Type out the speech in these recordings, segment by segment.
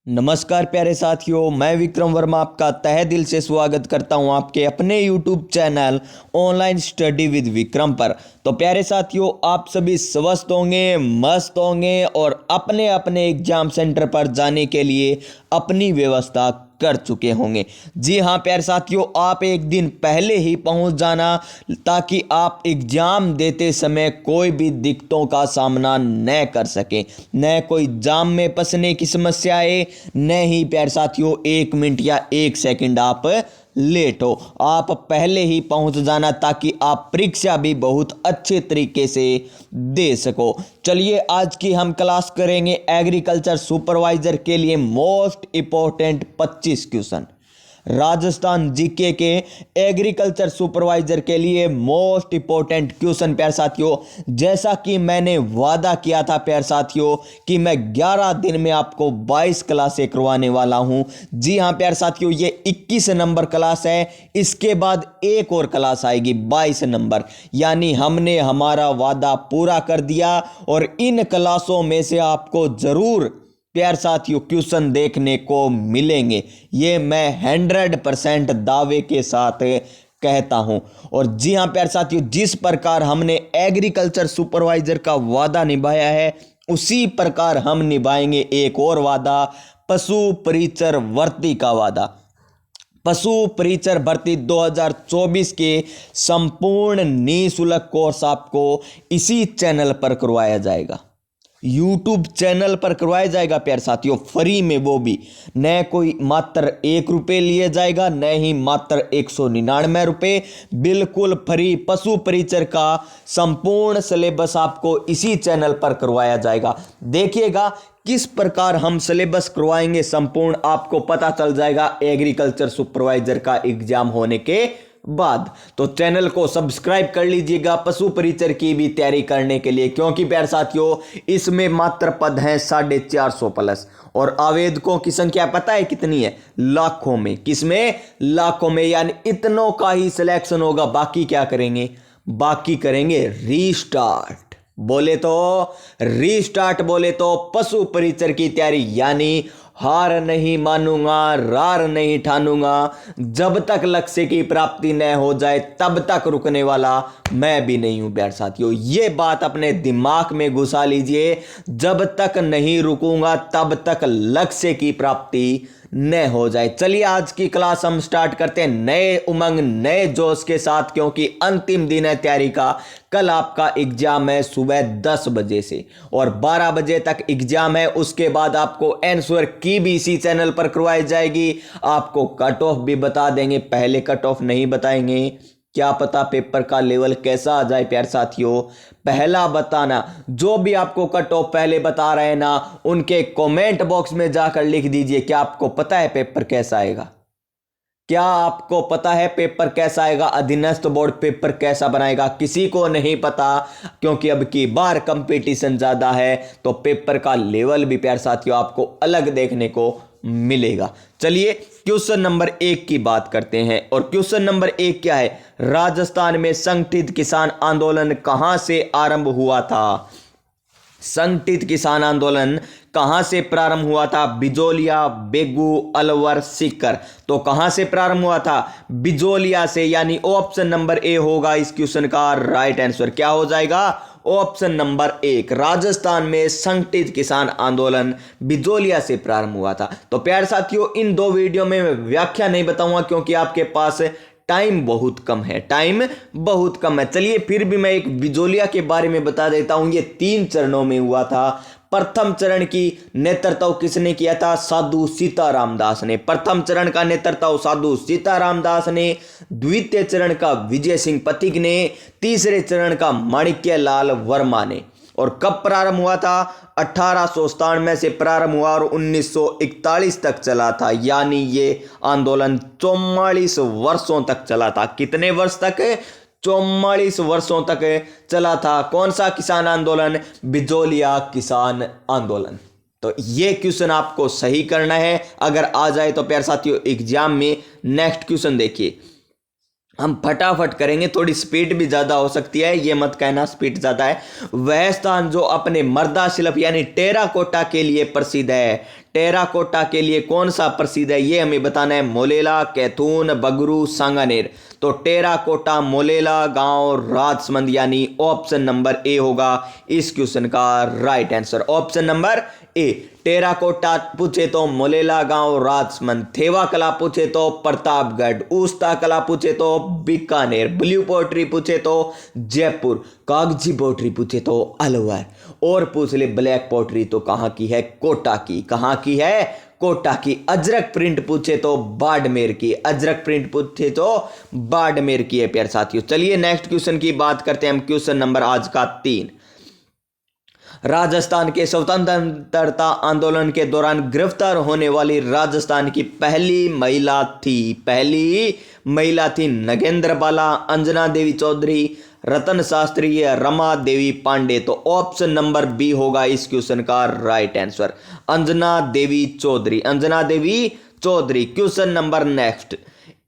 नमस्कार प्यारे साथियों, मैं विक्रम वर्मा आपका तहे दिल से स्वागत करता हूं आपके अपने YouTube channel online study with Vikram पर। तो प्यारे साथियों, आप सभी स्वस्थ होंगे, मस्त होंगे और अपने अपने एग्जाम सेंटर पर जाने के लिए अपनी व्यवस्था कर चुके होंगे। जी हाँ प्यारे साथियों, आप एक दिन पहले ही पहुंच जाना ताकि आप एग्जाम देते समय कोई भी दिक्कतों का सामना न कर सकें, न कोई जाम में फंसने की समस्या है, न ही प्यारे साथियों 1 मिनट या 1 सेकंड आप लेट हो। आप पहले ही पहुंच जाना ताकि आप परीक्षा भी बहुत अच्छे तरीके से दे सको। चलिए आज की हम क्लास करेंगे एग्रीकल्चर सुपरवाइजर के लिए most important 25 question. Rajasthan GK के एग्रीकल्चर सुपरवाइजर के लिए मोस्ट इंपॉर्टेंट क्वेश्चन प्यारे साथियों, जैसा कि मैंने वादा किया था प्यारे साथियों कि मैं 11 दिन में आपको 22 क्लासें करवाने वाला हूं। जी हां प्यारे साथियों, ये 21 नंबर क्लास है, इसके बाद एक और क्लास आएगी 22 नंबर, यानी हमने हमारा वादा पूरा कर दिया और इन क्लासों में से आपको जरूर प्यार साथियों क्वेश्चन देखने को मिलेंगे। ये मैं 100% दावे के साथ कहता हूं। और जी हां प्यार साथियों, जिस प्रकार हमने एग्रीकल्चर सुपरवाइजर का वादा निभाया है उसी प्रकार हम निभाएंगे एक और वादा, पशु परिचर भर्ती का वादा। पशु परिचर भर्ती 2024 के संपूर्ण निःशुल्क कोर्स आपको इसी चैनल पर करवाया जाएगा, यूट्यूब चैनल पर करवाया जाएगा प्यारे साथियों, फ्री में, वो भी न कोई मात्र 1 रुपये लिए जाएगा, न ही मात्र 199 रुपये, बिल्कुल फ्री पशु परिचर का संपूर्ण सिलेबस आपको इसी चैनल पर करवाया जाएगा। देखिएगा किस प्रकार हम सिलेबस करवाएंगे संपूर्ण, आपको पता चल जाएगा एग्रीकल्चर सुपरवाइजर का एग्जाम होने के बाद। तो चैनल को सब्सक्राइब कर लीजिएगा पशु परिचर की भी तैयारी करने के लिए, क्योंकि प्यारे साथियों इसमें मात्र पद हैं 450 प्लस और आवेदकों की संख्या पता है कितनी है? लाखों में। किसमें? लाखों में, यानी इतनों का ही सिलेक्शन होगा। बाकी क्या करेंगे? बाकी करेंगे रीस्टार्ट। बोले तो रीस्टार्ट, बोले तो पशु परिचर की तैयारी, यानी हार नहीं मानूंगा, रार नहीं ठानूंगा, जब तक लक्ष्य की प्राप्ति न हो जाए तब तक रुकने वाला मैं भी नहीं हूं प्यारे साथियों। ये बात अपने दिमाग में घुसा लीजिए, जब तक नहीं रुकूंगा तब तक लक्ष्य की प्राप्ति न हो जाए। चलिए आज की क्लास हम स्टार्ट करते हैं नए उमंग, नए जोश के साथ, क्योंकि अंतिम दिन है तैयारी का। कल आपका एग्जाम है सुबह 10 बजे से और 12 बजे तक एग्जाम है। उसके बाद आपको आंसर की भी इसी चैनल पर करवाई जाएगी। आपको कट ऑफ भी बता देंगे, पहले कट ऑफ नहीं बताएंगे, क्या पता पेपर का लेवल कैसा आ जाए प्यारे साथियों। पहला बताना, जो भी आपको कट ऑफ पहले बता रहे हैं ना, उनके कमेंट बॉक्स में जाकर लिख दीजिए क्या आपको पता है पेपर कैसा आएगा, क्या आपको पता है पेपर कैसा आएगा, अधीनस्थ बोर्ड पेपर कैसा बनाएगा। किसी को नहीं पता, क्योंकि अब की बार कंपटीशन ज्यादा है तो पेपर का लेवल भी प्यारे साथियों आपको अलग देखने को मिलेगा। चलिए क्वेश्चन नंबर 1 की बात करते हैं। और क्वेश्चन नंबर 1 क्या है? राजस्थान में संगठित किसान आंदोलन कहां से आरंभ हुआ था? संगठित किसान आंदोलन कहां से प्रारंभ हुआ था? बिजोलिया, बेगू, अलवर, सीकर। तो कहां से प्रारंभ हुआ था? बिजोलिया से, यानी ऑप्शन नंबर ए होगा इस क्वेश्चन का राइट आंसर। क्या हो जाएगा? Option number 1। राजस्थान में संगठित किसान आंदोलन बिजोलिया से प्रारंभ हुआ था। तो प्यारे साथियों इन 2 वीडियो में मैं व्याख्या नहीं बताऊंगा क्योंकि आपके पास टाइम बहुत कम है, टाइम बहुत कम है। चलिए फिर भी मैं एक बिजोलिया के बारे में बता देता हूं। ये 3 चरणों में हुआ था। प्रथम चरण की नेतृत्व किसने किया था? साधु सीताराम दास ने। प्रथम चरण का नेतृत्व साधु सीताराम दास ने, द्वितीय चरण का विजय सिंह पथिक ने, तीसरे चरण का माणिक्य लाल वर्मा ने। और कब प्रारंभ हुआ था? 1897 से प्रारंभ हुआ और 1941 तक चला था, यानी ये आंदोलन 44 वर्षों तक चला था। कितने वर्ष तक? 44 वर्षों तक चला था। कौन सा किसान आंदोलन? बिजोलिया किसान आंदोलन। तो ये क्वेश्चन आपको सही करना है। अगर आ जाए तो प्यारे साथियों एग्जाम में नेक्स्ट क्वेश्चन देखिए। हम फटाफट करेंगे, थोड़ी स्पीड भी ज़्यादा हो सकती है, ये मत कहना स्पीड ज़्यादा है। वह स्थान जो अपने मर्दा शिल्प यानी टेराकोटा के लिए प्रसिद्ध है। टेराकोटा के लिए कौन सा प्रसिद्ध है ये हमें बताना है। मोलेला, कैथून, बगरू, सांगानेर। तो टेराकोटा, मोलेला गांव, राजसमंद, यानी ऑप्शन नंबर ए होगा इस क्वेश्चन का right answer. Option number A. Terracotta पूछे तो मोलेला गांव, राजसमंद। थेवा कला पूछे तो प्रतापगढ़। उस्ता कला पूछे तो बीकानेर। ब्लू पोट्री पूछे तो जयपुर। कागजी पोट्री पूछे तो अलवर। और पूछ ले ब्लैक पोट्री तो कहां की है, कोटा की। कहां की है, कोटा की। अजरक प्रिंट पूछे तो बाड़मेर की। अजरक प्रिंट पूछे तो बाड़मेर की है प्यारे साथियों। चलिए नेक्स्ट क्वेश्चन की बात करते हैं हम। क्वेश्चन नंबर आज का 3। राजस्थान के स्वतंत्रता आंदोलन के दौरान गिरफ्तार होने वाली राजस्थान की पहली महिला थी नगेंद्र बाला, अंजना देवी चौधरी, रतन शास्त्री या रमा देवी पांडे। तो ऑप्शन नंबर बी होगा इस क्वेश्चन का right answer, Anjana Devi Chaudhary. Anjana Devi Chaudhary. Question number next.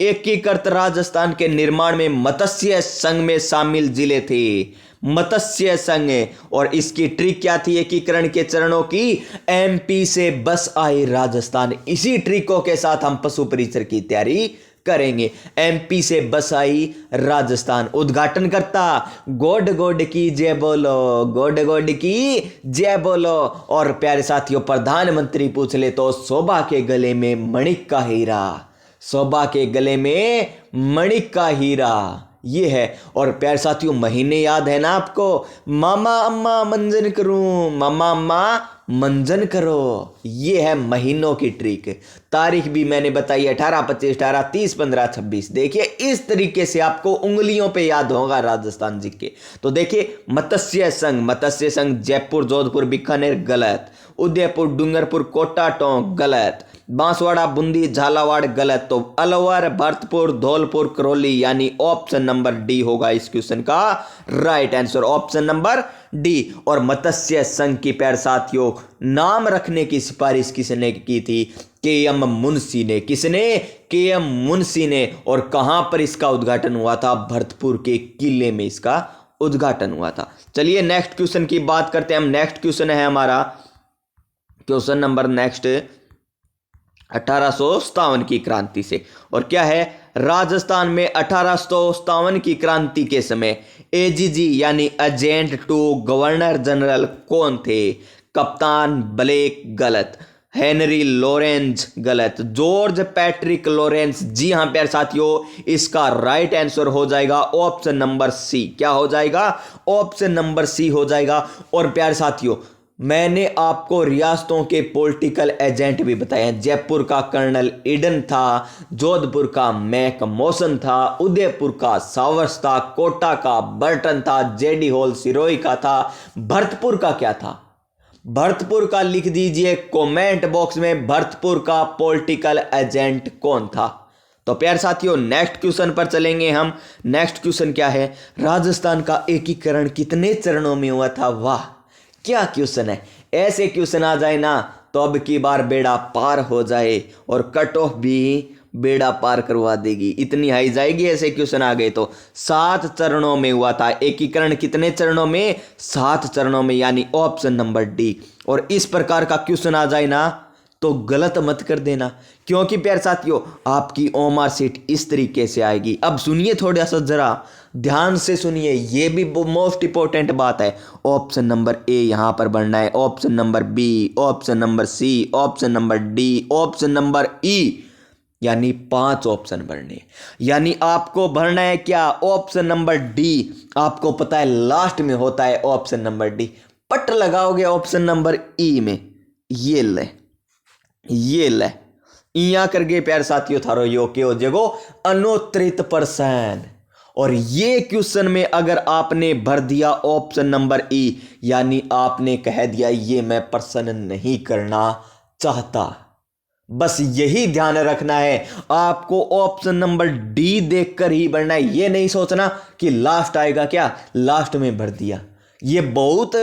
एकीकृत राजस्थान के निर्माण में मत्स्य संघ में शामिल जिले थे। मत्स्य संघ, और इसकी ट्रिक क्या थी एकीकरण के चरणों की, एमपी से बस आई राजस्थान। इसी ट्रिकों के साथ हम पशु परिसर की तैयारी करेंगे। एमपी से बस आई राजस्थान। उद्घाटन करता गोड गोड की जय बोलो, गोड गोड की जय बोलो। और प्यारे साथियों प्रधानमंत्री पूछ ले तो शोभा के गले में मणिक का हीरा, शोभा के गले में मणिक का हीरा, ये है। और प्यारे साथियों महीने याद है ना आपको, मामा अम्मा मंजन करूं, मामा अम्मा मंजन करो, ये है महीनों की ट्रिक। तारीख भी मैंने बताई 18, 25, 18, 30, 15, 26। देखिए इस तरीके से आपको उंगलियों पे याद होगा राजस्थान जी के। तो देखिए मत्स्य संघ जयपुर, जोधपुर, बीकानेर गलत। उदयपुर, डूंगरपुर, कोटा, टोंक गलत। बांसवाड़ा, बूंदी, झालावाड़ गलत। तो अलवर, भरतपुर, धौलपुर, करौली, यानी ऑप्शन नंबर डी होगा इस क्वेश्चन का right answer. Option number D. और मत्स्य संघ की प्यारे साथियों नाम रखने की सिफारिश किसने की थी, के.एम. मुंशी ने। किसने, के.एम. मुंशी ने। और कहां पर इसका उद्घाटन हुआ था, भरतपुर के किले में इसका उद्घाटन हुआ था। चलिए नेक्स्ट क्वेश्चन की बात करते हैं हम। नेक्स्ट क्वेश्चन है हमारा क्वेश्चन नंबर नेक्स्ट 1857 की क्रांति से। और क्या है, राजस्थान में 1857 की क्रांति के समय एजीजी यानी एजेंट टू गवर्नर जनरल कौन थे। कप्तान ब्लेक गलत। हेनरी लॉरेंस गलत। जॉर्ज पैट्रिक लॉरेंस, जी हां प्यारे साथियों इसका राइट आंसर हो जाएगा ऑप्शन नंबर सी। क्या हो जाएगा, ऑप्शन नंबर सी हो जाएगा। और प्यारे साथियों मैंने आपको रियासतों के पॉलिटिकल एजेंट भी बताए। जयपुर का कर्नल ईडन था, जोधपुर का मैक मौसन था, उदयपुर का सावर्स था, कोटा का बर्टन था, जेडी हॉल सिरोही का था। भरतपुर का क्या था, भरतपुर का लिख दीजिए कमेंट बॉक्स में, भरतपुर का पॉलिटिकल एजेंट कौन था। तो प्यारे साथियों नेक्स्ट क्वेश्चन पर चलेंगे हम। नेक्स्ट क्वेश्चन क्या है, राजस्थान का एकीकरण कितने चरणों में हुआ था। वाह क्या क्वेश्चन है, ऐसे क्वेश्चन आ जाए ना तो अब की बार बेड़ा पार हो जाए और कट ऑफ भी बेड़ा पार करवा देगी, इतनी हाई जाएगी ऐसे क्वेश्चन आ गए तो। 7 चरणों में हुआ था एकीकरण। कितने चरणों में, 7 चरणों में, यानी ऑप्शन नंबर डी। और इस प्रकार का क्वेश्चन आ जाए ना तो गलत मत कर देना, क्योंकि प्यारे साथियों आपकी ओमार सीट इस तरीके से आएगी। अब सुनिए थोड़ा सा जरा ध्यान से सुनिए, ये भी मोस्ट इंपॉर्टेंट बात है। ऑप्शन नंबर ए यहां पर बढ़ना है, option number B, option number C, option number D, option number E, यानी 5 ऑप्शन भरने। यानी आपको भरना है क्या, ऑप्शन नंबर डी। आपको पता है लास्ट में होता है ऑप्शन नंबर डी। पट लगाओगे ऑप्शन नंबर ई में, ये ले इया करके प्यारे साथियों थारो यो के हो जगो 69%। और ये क्वेश्चन में अगर आपने भर दिया ऑप्शन नंबर ई, यानी आपने कह दिया ये मैं प्रश्न नहीं करना चाहता। बस यही ध्यान रखना है आपको, ऑप्शन नंबर डी देखकर ही भरना है। ये नहीं सोचना कि लास्ट आएगा, क्या लास्ट में भर दिया। ये बहुत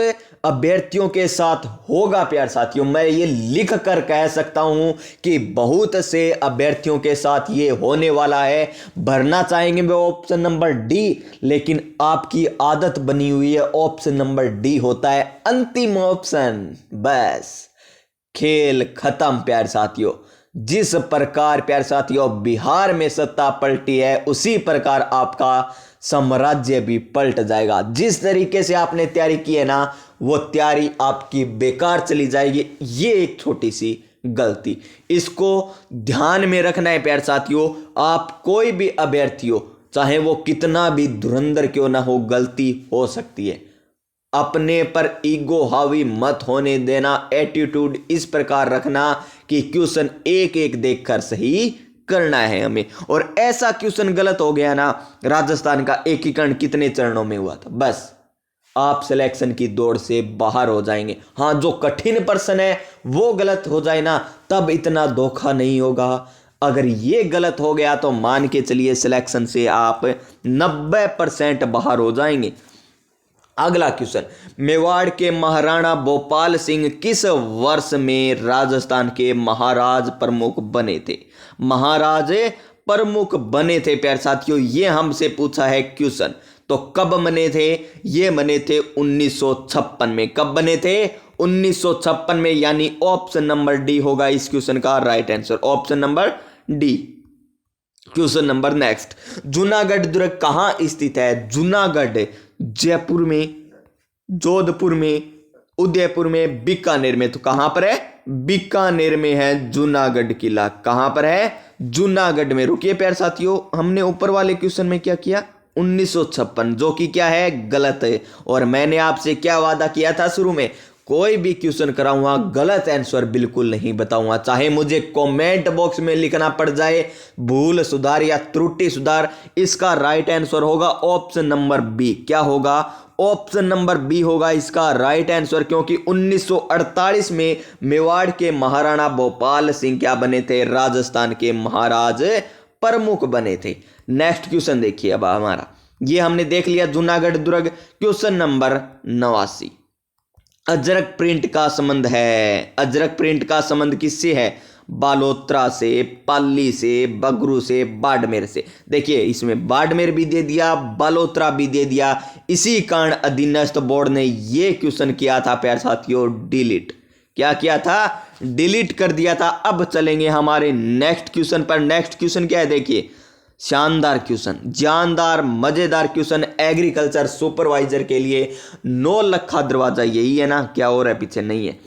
अभ्यर्थियों के साथ होगा प्यारे साथियों। मैं ये लिख कर कह सकता हूं कि बहुत से अभ्यर्थियों के साथ ये होने वाला है। भरना चाहेंगे वो ऑप्शन नंबर डी, लेकिन आपकी आदत बनी हुई है ऑप्शन नंबर डी होता है अंतिम ऑप्शन। बस खेल खत्म प्यारे साथियों। जिस प्रकार प्यारे साथियों बिहार में सत्ता पलटी है, उसी प्रकार आपका साम्राज्य भी पलट जाएगा। जिस तरीके से आपने तैयारी की है ना, वो तैयारी आपकी बेकार चली जाएगी। ये एक छोटी सी गलती, इसको ध्यान में रखना है प्यारे साथियों। आप कोई भी अभ्यर्थी हो, चाहे वो कितना भी धुरंधर क्यों ना हो, गलती हो सकती है। अपने पर ईगो हावी मत होने देना। एटीट्यूड इस प्रकार रखना कि क्वेश्चन एक एक देखकर सही करना है हमें। और ऐसा क्वेश्चन गलत हो गया ना, राजस्थान का एकीकरण कितने चरणों में हुआ था, बस आप सिलेक्शन की दौड़ से बाहर हो जाएंगे। हाँ, जो कठिन प्रश्न है वो गलत हो जाए ना, तब इतना धोखा नहीं होगा। अगर ये गलत हो गया तो मान के चलिए सिलेक्शन से आप 90% बाहर हो जाएंगे। अगला क्वेश्चन, मेवाड़ के महाराणा भोपाल सिंह किस वर्ष में राजस्थान के महाराज प्रमुख बने थे? महाराज प्रमुख बने थे प्यारे साथियों, ये हमसे पूछा है क्वेश्चन। तो कब बने थे? ये बने थे 1956 में। कब बने थे? 1956 में, यानी ऑप्शन नंबर डी होगा इस क्वेश्चन का right answer. Option number D. Question number next, Junagarh दुर्ग कहां स्थित है? जूनागढ़ जयपुर में, जोधपुर में, उदयपुर में, बीकानेर में। तो कहां पर है? बीकानेर में है जूनागढ़ किला। कहां पर है? जूनागढ़ में। रुकिए प्यारे साथियों, हमने ऊपर वाले क्वेश्चन में क्या किया? 1956, जो कि क्या है? गलत है। और मैंने आपसे क्या वादा किया था शुरू में? कोई भी क्वेश्चन कराऊंगा गलत आंसर बिल्कुल नहीं बताऊंगा, चाहे मुझे कमेंट बॉक्स में लिखना पड़ जाए भूल सुधार या त्रुटि सुधार। इसका राइट आंसर होगा ऑप्शन नंबर बी। क्या होगा? ऑप्शन नंबर बी होगा इसका राइट आंसर, क्योंकि 1948 में मेवाड़ के महाराणा भोपाल सिंह क्या बने थे? राजस्थान के महाराज प्रमुख बने थे। नेक्स्ट क्वेश्चन देखिए अब हमारा, ये हमने देख लिया जूनागढ़ दुर्ग। क्वेश्चन नंबर 89, अजरक प्रिंट का संबंध है। अजरक प्रिंट का संबंध किससे है? बालोतरा से, पाली से, बगरू से, बाड़मेर से। देखिए इसमें बाड़मेर भी दे दिया, बालोतरा भी दे दिया। इसी कारण अधीनस्थ बोर्ड ने ये क्वेश्चन किया था प्यारे साथियों डिलीट। क्या किया था? डिलीट कर दिया था। अब चलेंगे हमारे नेक्स्ट क्वेश्चन पर। नेक्स्ट क्वेश्चन क्या है? देखिए शानदार क्वेश्चन, जानदार मजेदार क्वेश्चन, एग्रीकल्चर सुपरवाइजर के लिए। 9 लखा दरवाजा यही है ना? क्या और है पीछे? नहीं है।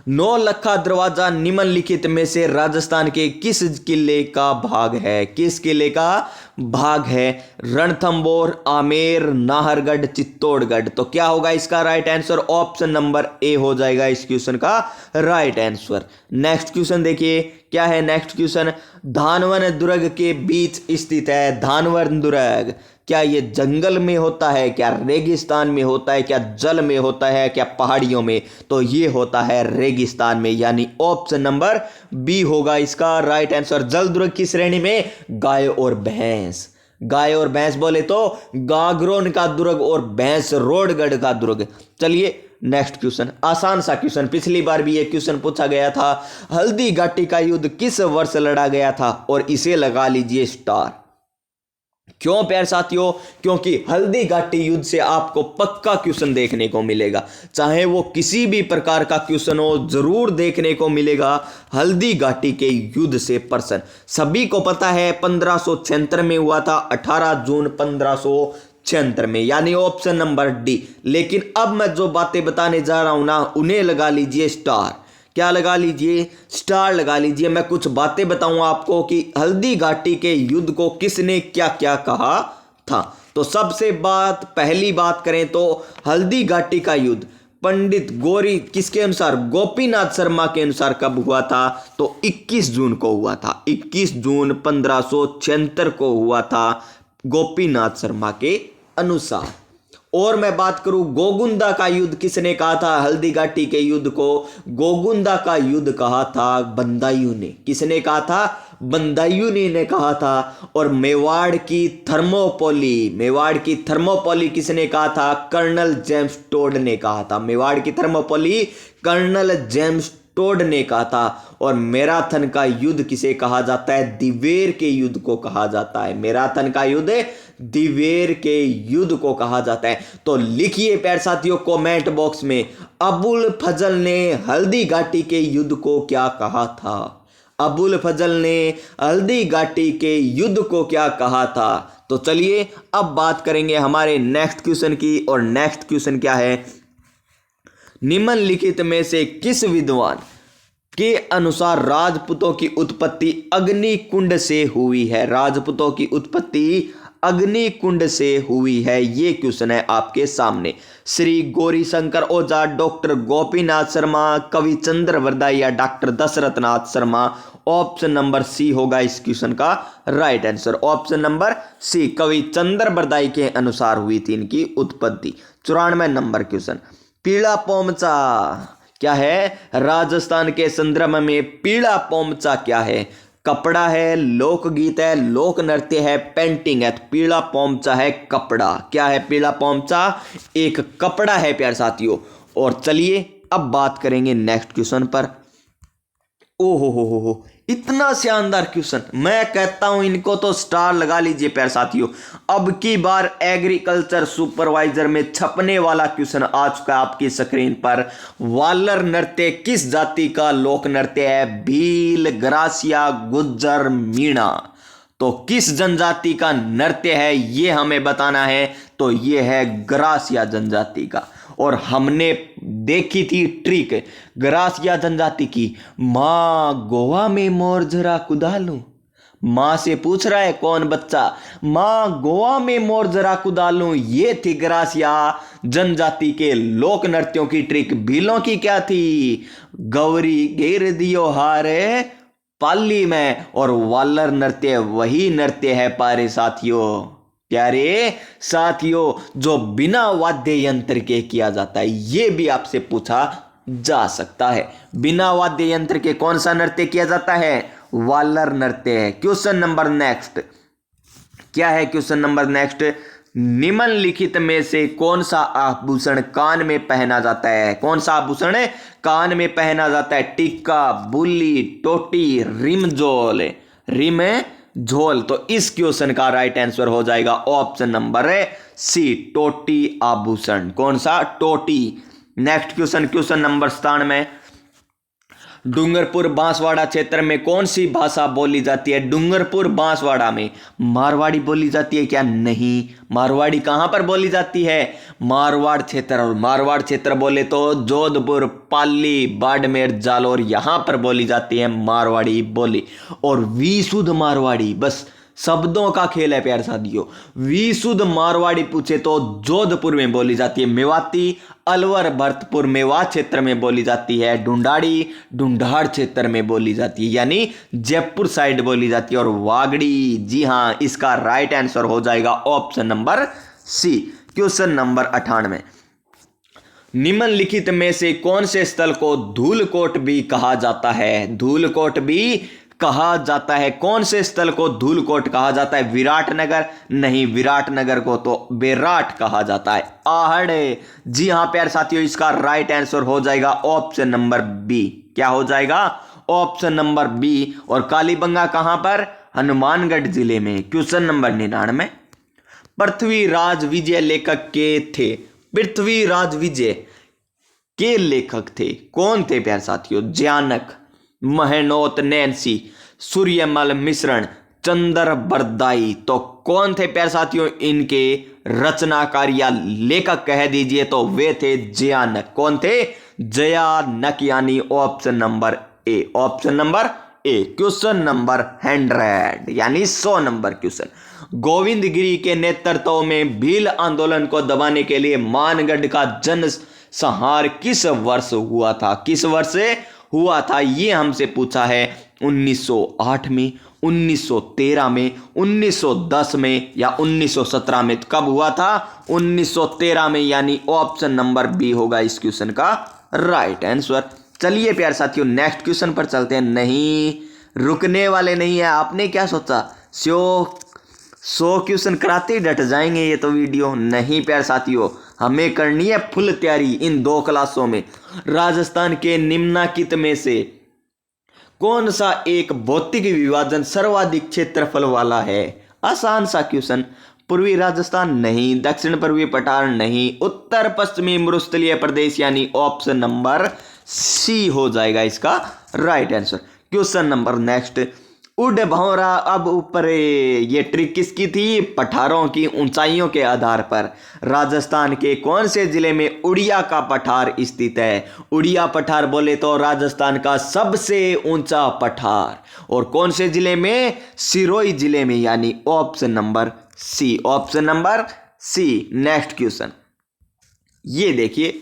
9 लखा दरवाजा निम्नलिखित में से राजस्थान के किस किले का भाग है? किस किले का भाग है? रणथंबोर, आमेर, नाहरगढ़, चित्तौड़गढ़। तो क्या होगा इसका right answer? Option number A हो जाएगा इस क्वेश्चन का राइट आंसर। नेक्स्ट क्वेश्चन देखिए क्या है। नेक्स्ट क्वेश्चन, धानवन दुर्ग के बीच स्थित है। धानवन दुर्ग क्या ये जंगल में होता है? क्या रेगिस्तान में होता है? क्या जल में होता है? क्या पहाड़ियों में? तो ये होता है रेगिस्तान में, यानी ऑप्शन नंबर बी होगा इसका राइट आंसर। जल दुर्ग की श्रेणी में गाय और भैंस। गाय और भैंस बोले तो गागरोन का दुर्ग और भैंस रोडगढ़ का दुर्ग। चलिए नेक्स्ट क्वेश्चन, आसान सा क्वेश्चन, पिछली बार भी ये क्वेश्चन पूछा गया था। हल्दी घाटी का युद्ध किस वर्ष लड़ा गया था? और इसे लगा लीजिए स्टार। क्यों प्यारे साथियों? क्योंकि हल्दी घाटी युद्ध से आपको पक्का क्वेश्चन देखने को मिलेगा, चाहे वो किसी भी प्रकार का क्वेश्चन हो, जरूर देखने को मिलेगा हल्दी घाटी के युद्ध से प्रश्न। सभी को पता है 1576 में हुआ था, 18 जून 1576 में, यानी ऑप्शन नंबर डी। लेकिन अब मैं जो बातें बताने जा रहा हूं ना, उन्हें लगा लीजिए स्टार। क्या लगा लीजिए? स्टार लगा लीजिए। मैं कुछ बातें बताऊंगा आपको कि हल्दी घाटी के युद्ध को किसने क्या क्या कहा था। तो सबसे पहली बात करें तो हल्दी घाटी का युद्ध पंडित गौरी किसके अनुसार? गोपीनाथ शर्मा के अनुसार कब हुआ था? तो 21 जून को हुआ था। 21 जून 1576 को हुआ था गोपीनाथ शर्मा के अनुसार। और मैं बात करूं गोगुंदा का युद्ध किसने कहा था? हल्दी घाटी के युद्ध को गोगुंदा का युद्ध कहा था बंदायू ने। किसने कहा था? बंदायूनी ने कहा था। और मेवाड़ की थर्मोपोली किसने कहा था? कर्नल जेम्स टोड ने कहा था। मेवाड़ की थर्मोपोली कर्नल जेम्स टोड ने कहा था। और मैराथन का युद्ध किसे कहा जाता है? दिवेर के युद्ध को कहा जाता है। मैराथन का युद्ध दिवेर के युद्ध को कहा जाता है। तो लिखिए प्यारे साथियों कमेंट बॉक्स में, अबुल फजल ने हल्दी घाटी के युद्ध को क्या कहा था? अबुल फजल ने हल्दी घाटी के युद्ध को क्या कहा था? तो चलिए अब बात करेंगे हमारे नेक्स्ट क्वेश्चन की। और नेक्स्ट क्वेश्चन क्या है? निम्नलिखित में से किस विद्वान के अनुसार राजपूतों की उत्पत्ति अग्निकुंड से हुई है? राजपूतों की उत्पत्ति अग्निकुंड से हुई है। ये क्वेश्चन है आपके सामने। श्री गौरीशंकर ओझा, डॉक्टर गोपीनाथ शर्मा, कवि चंद्र बरदाई या doctor Dasharath Nath Sharma? Option number C होगा इस क्वेश्चन का right answer. Option number C, कवि चंद्र बरदाई के अनुसार हुई थी इनकी उत्पत्ति। 94 नंबर क्वेश्चन, पीला पोमचा क्या है? राजस्थान के संदर्भ में पीला पोमचा क्या है? कपड़ा है, लोकगीत है, लोक नृत्य है, पेंटिंग है? तो पीला पोमचा है कपड़ा। क्या है पीला पोमचा? एक कपड़ा है प्यारे साथियों। और चलिए अब बात करेंगे नेक्स्ट क्वेश्चन पर। ओहो हो, इतना शानदार क्वेश्चन, मैं कहता हूं इनको तो स्टार लगा लीजिए प्यारे साथियों। अब की बार एग्रीकल्चर सुपरवाइजर में छपने वाला क्वेश्चन आ चुका है आपकी स्क्रीन पर। वालर नृत्य किस जाति का लोक नृत्य है? भील, ग्रासिया, गुज्जर, मीणा? तो किस जनजाति का नृत्य है ये हमें बताना है। तो ये है ग्रासिया जनजाति का। और हमने देखी थी ट्रिक ग्रासिया जनजाति की। माँ गोवा में मोर जरा कुदा लूं। माँ से पूछ रहा है कौन बच्चा? माँ गोवा में मोर जरा कुदा लूं। ये थी ग्रासिया जनजाति के लोक नृत्यों की ट्रिक। भीलों की क्या थी? गौरी घेर दियो हारे पाली में। और वालर नृत्य वही नृत्य है प्यारे साथियों जो बिना वाद्य यंत्र के किया जाता है। यह भी आपसे पूछा जा सकता है। बिना वाद्य यंत्र के कौन सा नृत्य किया जाता है? वालर नृत्य है। क्वेश्चन नंबर नेक्स्ट क्या है? क्वेश्चन नंबर नेक्स्ट, निम्नलिखित में से कौन सा आभूषण कान में पहना जाता है? कौन सा आभूषण कान में पहना जाता है? टिक्का, बुल्ली, टोटी, रिमझोल? रिमझोल। तो इस क्वेश्चन का राइट आंसर हो जाएगा ऑप्शन नंबर सी, टोटी आभूषण। कौन सा? टोटी। Next question, question number 97, Dungarpur Banswara क्षेत्र में कौन सी भाषा बोली जाती है? डूंगरपुर बांसवाड़ा में मारवाड़ी बोली जाती है क्या? नहीं। मारवाड़ी कहां पर बोली जाती है? मारवाड़ क्षेत्र। और मारवाड़ क्षेत्र बोले तो जोधपुर, पाली, बाड़मेर, जालौर, यहां पर बोली जाती है मारवाड़ी बोली। और विशुद्ध मारवाड़ी, बस शब्दों का खेल है प्यारे साथियों। विशुद्ध मारवाड़ी पूछे तो जोधपुर में बोली जाती है। मेवाती, अलवर, भरतपुर मेवात क्षेत्र में बोली जाती है। ढूंढाड़ी ढूंढाड़ क्षेत्र में बोली जाती है, यानी जयपुर साइड बोली जाती है। और वागड़ी, जी हां, इसका राइट आंसर हो जाएगा option number C. Question number 98, निम्नलिखित में से कौन से स्थल को धूलकोट भी कहा जाता है? धूलकोट भी कहा जाता है। कौन से स्थल को धूलकोट कहा जाता है? विराटनगर? नहीं, विराटनगर को तो बेराट कहा जाता है। आहड़, जी हां प्यारे साथियों, इसका राइट आंसर हो जाएगा ऑप्शन नंबर बी। क्या हो जाएगा? Option number B. और कालीबंगा कहां पर? हनुमानगढ़ जिले में। क्वेश्चन नंबर 99, पृथ्वीराज विजय लेखक के थे? पृथ्वीराज विजय के लेखक थे कौन थे प्यारे साथियों? ज्ञानक, महनोत, नैन्सी, सूर्यमल मिश्रण, चंद्र बरदाई? तो कौन थे प्यारे साथियों इनके रचनाकार या लेखक कह दीजिए? तो वे थे ज्ञानक। कौन थे? ज्ञानक, यानी option number A. Option number A. Question number 100 यानी 100 नंबर क्वेश्चन, गोविंदगिरी के नेतृत्व में भील आंदोलन को दबाने के लिए मानगढ़ का जन संहार किस वर्ष हुआ था? किस वर्ष हुआ था ये हमसे पूछा है। 1908 में, 1913 में, 1910 में या 1917 में? कब हुआ था? 1913 में, यानी ऑप्शन नंबर बी होगा इस क्वेश्चन का राइट आंसर। चलिए प्यारे साथियों नेक्स्ट क्वेश्चन पर चलते हैं। नहीं, रुकने वाले नहीं है। आपने क्या सोचा 100 क्वेश्चन कराते ही डट जाएंगे ये तो वीडियो नहीं प्यारे साथियों, हमें करनी है फुल तैयारी इन 2 क्लासों में। राजस्थान के निम्नलिखित में से कौन सा एक भौतिक विभाजन सर्वाधिक क्षेत्रफल वाला है? आसान सा क्वेश्चन। पूर्वी राजस्थान नहीं, दक्षिण पूर्वी पठार नहीं, उत्तर पश्चिमी मरुस्थलीय प्रदेश यानी ऑप्शन नंबर सी हो जाएगा इसका right answer. Question number next, उड़ भौरा अब ऊपर। ये ट्रिक किसकी थी? पठारों की ऊंचाइयों के आधार पर राजस्थान के कौन से जिले में उड़िया का पठार स्थित है? उड़िया पठार बोले तो राजस्थान का सबसे ऊंचा पठार, और कौन से जिले में? सिरोही जिले में यानी option number C, option number C. Next question ये देखिए,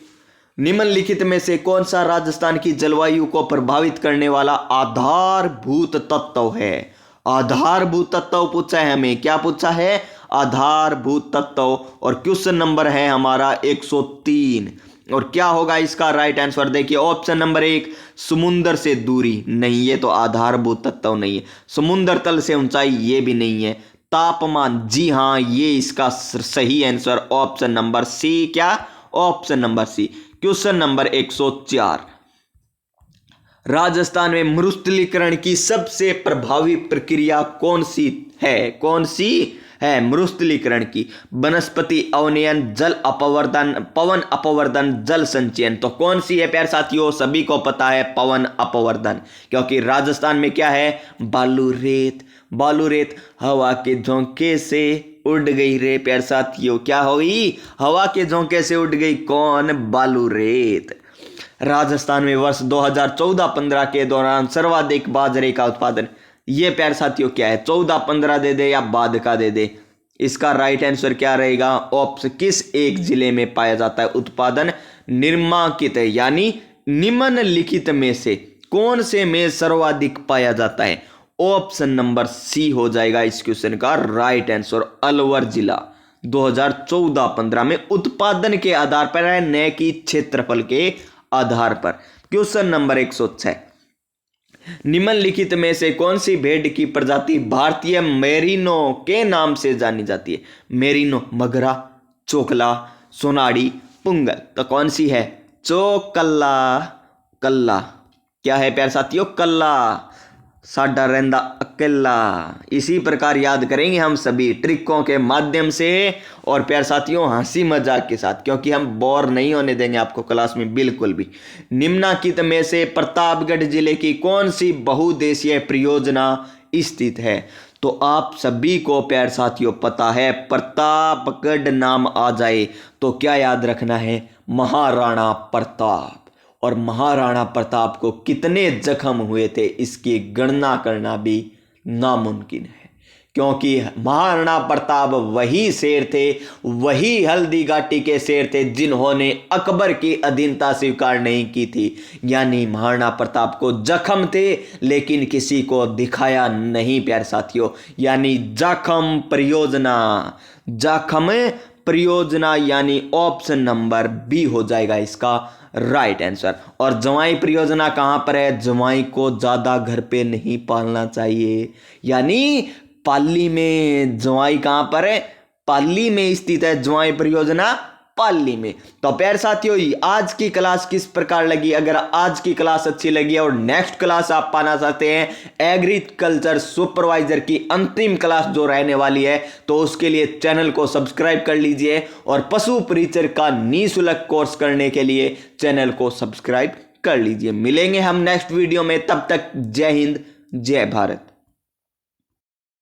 निम्नलिखित में से कौन सा राजस्थान की जलवायु को प्रभावित करने वाला आधारभूत तत्व है? आधारभूत तत्व पूछा है हमें, क्या पूछा है? आधारभूत तत्व। और क्वेश्चन नंबर है हमारा 103, और क्या होगा इसका राइट आंसर? देखिए ऑप्शन नंबर 1 समुद्र से दूरी, नहीं ये तो आधारभूत तत्व नहीं है। समुद्र तल से ऊंचाई, ये भी नहीं है। तापमान, जी हाँ ये इसका सही आंसर ऑप्शन नंबर सी। क्या? Option number C. Question number 104, Rajasthan में मरुस्थलीकरण की सबसे प्रभावी प्रक्रिया कौन सी है? कौन सी है मरुस्थलीकरण की? वनस्पति अवनयन, जल अपवर्तन, पवन अपवर्तन, जल संचयन। तो कौन सी है प्यारे साथियों? सभी को पता है पवन अपवर्तन, क्योंकि राजस्थान में क्या है? बालू रेत। बालू रेत हवा के झोंके से उड़ गई रे प्यारे साथियों। क्या हुई? हवा के झोंके से उड़ गई कौन? बालू रेत। राजस्थान में वर्ष 2014-15 के दौरान सर्वाधिक बाजरे का उत्पादन, ये प्यारे साथियों क्या है? 14-15 दे दे या बाद का दे दे? इसका राइट आंसर क्या रहेगा? ऑप्शन किस एक जिले में पाया जाता है उत्पादन? निम्नलिखित यानी निम्नलिखित में से कौन से में सर्वाधिक पाया जाता है? ऑप्शन नंबर सी हो जाएगा इस क्वेश्चन का राइट आंसर। अलवर जिला 2014-15 में उत्पादन के आधार पर है, न कि क्षेत्रफल के आधार पर। क्वेश्चन नंबर 106, निम्नलिखित में से कौन सी भेड़ की प्रजाति भारतीय मेरिनो के नाम से जानी जाती है? मेरिनो, मगरा, चोकला, सोनाड़ी, पुंगल। तो कौन सी है? चोकल्ला। कल्ला क्या है प्यारे साथियों? कल्ला। साडा रेंदा अकेला। इसी प्रकार याद करेंगे हम सभी ट्रिकों के माध्यम से और प्यारे साथियों हंसी मजाक के साथ, क्योंकि हम बोर नहीं होने देंगे आपको क्लास में बिल्कुल भी। निम्नलिखित में से प्रतापगढ़ जिले की कौन सी बहुउद्देशीय परियोजना स्थित है? तो आप सभी को प्यारे साथियों पता है, प्रतापगढ़ नाम आ जाए तो क्या याद रखना है? महाराणा प्रताप। और महाराणा प्रताप को कितने जख्म हुए थे इसकी गणना करना भी नामुमकिन है, क्योंकि महाराणा प्रताप वही शेर थे, वही हल्दी घाटी के शेर थे जिन्होंने अकबर की अधीनता स्वीकार नहीं की थी। यानी महाराणा प्रताप को जख्म थे लेकिन किसी को दिखाया नहीं प्यारे साथियों, यानी जख्म परियोजना। जख्म परियोजना यानी ऑप्शन नंबर बी हो जाएगा इसका राइट आंसर। और जवाई परियोजना कहां पर है? जवाई को ज्यादा घर पे नहीं पालना चाहिए, यानी पाली में। जवाई कहां पर है? पाली में स्थित है जवाई परियोजना, पाली में। तो प्यारे साथियों आज की क्लास किस प्रकार लगी? अगर आज की क्लास अच्छी लगी और नेक्स्ट क्लास आप पाना चाहते हैं एग्रीकल्चर सुपरवाइजर की अंतिम क्लास जो रहने वाली है, तो उसके लिए चैनल को सब्सक्राइब कर लीजिए और पशु परिचर का निःशुल्क कोर्स करने के लिए चैनल को सब्सक्राइब कर लीजिए। मिलेंगे हम नेक्स्ट वीडियो में, तब तक जय हिंद जय भारत।